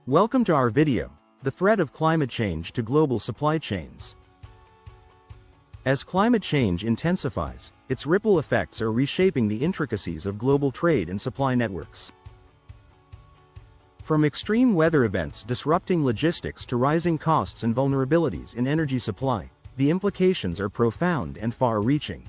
Welcome to our video, The Threat of Climate Change to Global Supply Chains. As climate change intensifies, its ripple effects are reshaping the intricacies of global trade and supply networks. From extreme weather events disrupting logistics to rising costs and vulnerabilities in energy supply, the implications are profound and far-reaching.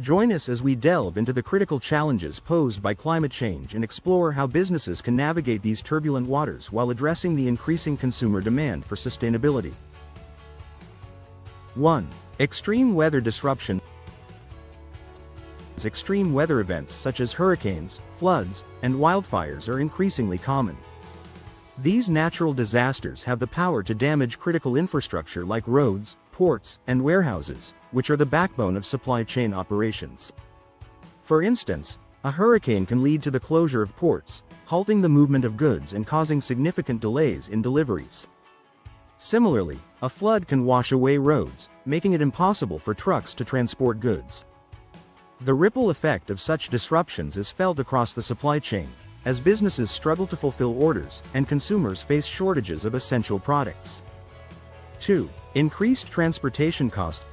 Join us as we delve into the critical challenges posed by climate change and explore how businesses can navigate these turbulent waters while addressing the increasing consumer demand for sustainability. 1. Extreme weather disruption. Extreme weather events such as hurricanes, floods, and wildfires are increasingly common. These natural disasters have the power to damage critical infrastructure like roads, ports, and warehouses, which are the backbone of supply chain operations. For instance, a hurricane can lead to the closure of ports, halting the movement of goods and causing significant delays in deliveries. Similarly, a flood can wash away roads, making it impossible for trucks to transport goods. The ripple effect of such disruptions is felt across the supply chain, as businesses struggle to fulfill orders and consumers face shortages of essential products. 2. Increased transportation costs.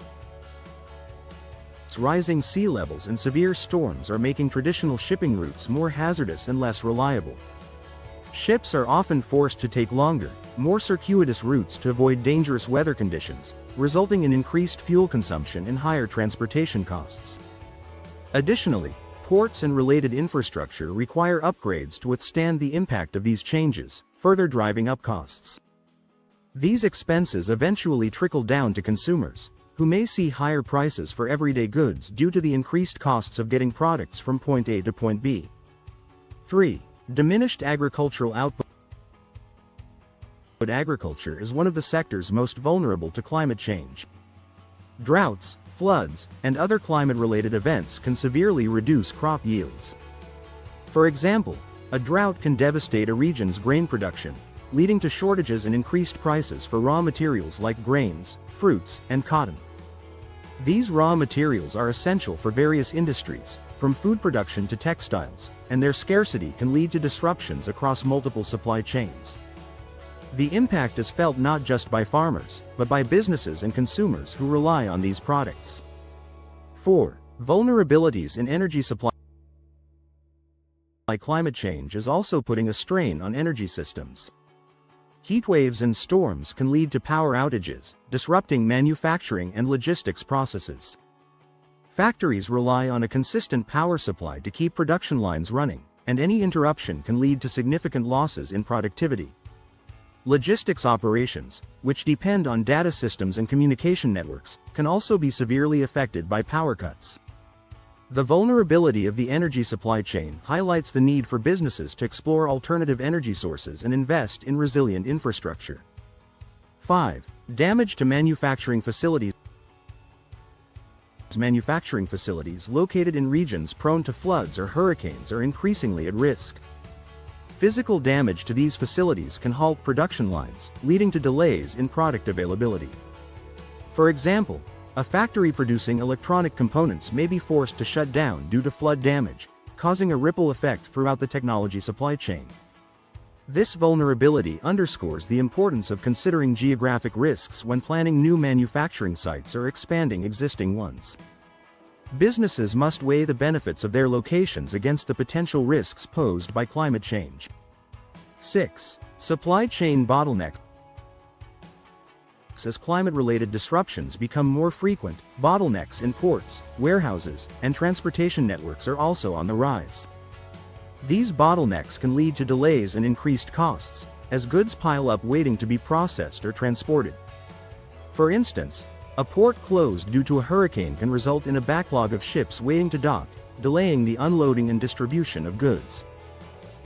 Rising sea levels and severe storms are making traditional shipping routes more hazardous and less reliable. Ships are often forced to take longer, more circuitous routes to avoid dangerous weather conditions, resulting in increased fuel consumption and higher transportation costs. Additionally, ports and related infrastructure require upgrades to withstand the impact of these changes, further driving up costs. These expenses eventually trickle down to consumers, who may see higher prices for everyday goods due to the increased costs of getting products from point A to point B. 3. Diminished agricultural output. Agriculture is one of the sectors most vulnerable to climate change. Droughts, floods, and other climate-related events can severely reduce crop yields. For example, a drought can devastate a region's grain production, leading to shortages and increased prices for raw materials like grains, fruits, and cotton. These raw materials are essential for various industries, from food production to textiles, and their scarcity can lead to disruptions across multiple supply chains. The impact is felt not just by farmers, but by businesses and consumers who rely on these products. 4. Vulnerabilities in energy supply. Climate change is also putting a strain on energy systems. Heat waves and storms can lead to power outages, disrupting manufacturing and logistics processes. Factories rely on a consistent power supply to keep production lines running, and any interruption can lead to significant losses in productivity. Logistics operations, which depend on data systems and communication networks, can also be severely affected by power cuts. The vulnerability of the energy supply chain highlights the need for businesses to explore alternative energy sources and invest in resilient infrastructure. 5. Damage to manufacturing facilities. Manufacturing facilities located in regions prone to floods or hurricanes are increasingly at risk. Physical damage to these facilities can halt production lines, leading to delays in product availability. For example, a factory producing electronic components may be forced to shut down due to flood damage, causing a ripple effect throughout the technology supply chain. This vulnerability underscores the importance of considering geographic risks when planning new manufacturing sites or expanding existing ones. Businesses must weigh the benefits of their locations against the potential risks posed by climate change. 6. Supply chain bottlenecks. As climate-related disruptions become more frequent, bottlenecks in ports, warehouses, and transportation networks are also on the rise. These bottlenecks can lead to delays and increased costs, as goods pile up waiting to be processed or transported. For instance, a port closed due to a hurricane can result in a backlog of ships waiting to dock, delaying the unloading and distribution of goods.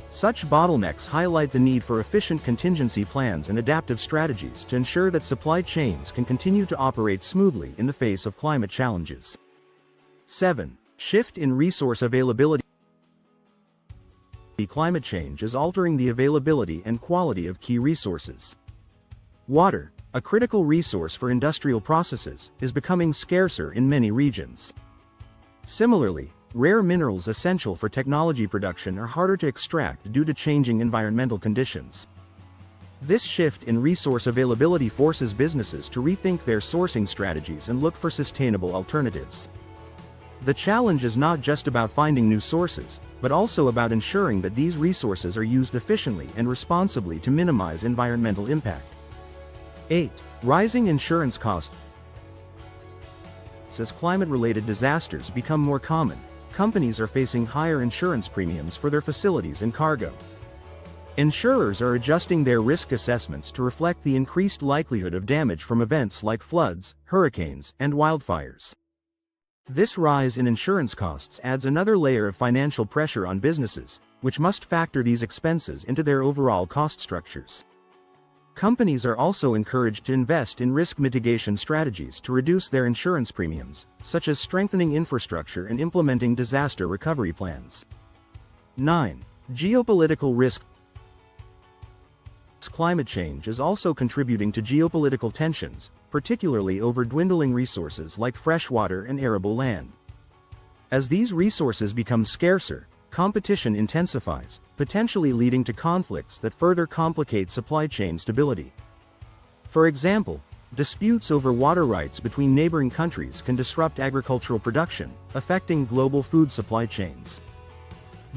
Such bottlenecks highlight the need for efficient contingency plans and adaptive strategies to ensure that supply chains can continue to operate smoothly in the face of climate challenges. 7. Shift in resource availability. Climate change is altering the availability and quality of key resources. Water, a critical resource for industrial processes, is becoming scarcer in many regions. Similarly, rare minerals essential for technology production are harder to extract due to changing environmental conditions. This shift in resource availability forces businesses to rethink their sourcing strategies and look for sustainable alternatives. The challenge is not just about finding new sources, but also about ensuring that these resources are used efficiently and responsibly to minimize environmental impact. 8. Rising insurance costs. As climate-related disasters become more common, companies are facing higher insurance premiums for their facilities and cargo. Insurers are adjusting their risk assessments to reflect the increased likelihood of damage from events like floods, hurricanes, and wildfires. This rise in insurance costs adds another layer of financial pressure on businesses, which must factor these expenses into their overall cost structures. Companies are also encouraged to invest in risk mitigation strategies to reduce their insurance premiums, such as strengthening infrastructure and implementing disaster recovery plans. 9. Geopolitical risk. Climate change is also contributing to geopolitical tensions, particularly over dwindling resources like fresh water and arable land. As these resources become scarcer, competition intensifies, potentially leading to conflicts that further complicate supply chain stability. For example, disputes over water rights between neighboring countries can disrupt agricultural production, affecting global food supply chains.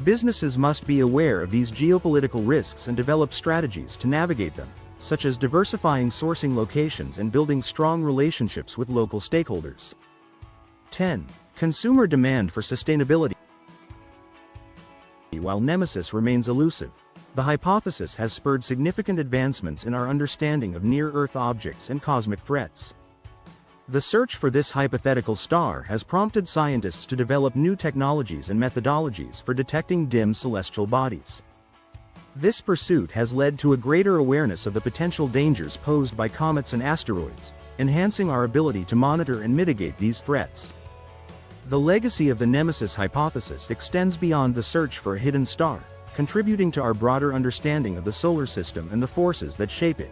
Businesses must be aware of these geopolitical risks and develop strategies to navigate them, such as diversifying sourcing locations and building strong relationships with local stakeholders. 10. Consumer demand for sustainability. While Nemesis remains elusive, the hypothesis has spurred significant advancements in our understanding of near-Earth objects and cosmic threats. The search for this hypothetical star has prompted scientists to develop new technologies and methodologies for detecting dim celestial bodies. This pursuit has led to a greater awareness of the potential dangers posed by comets and asteroids, enhancing our ability to monitor and mitigate these threats. The legacy of the Nemesis hypothesis extends beyond the search for a hidden star, contributing to our broader understanding of the solar system and the forces that shape it.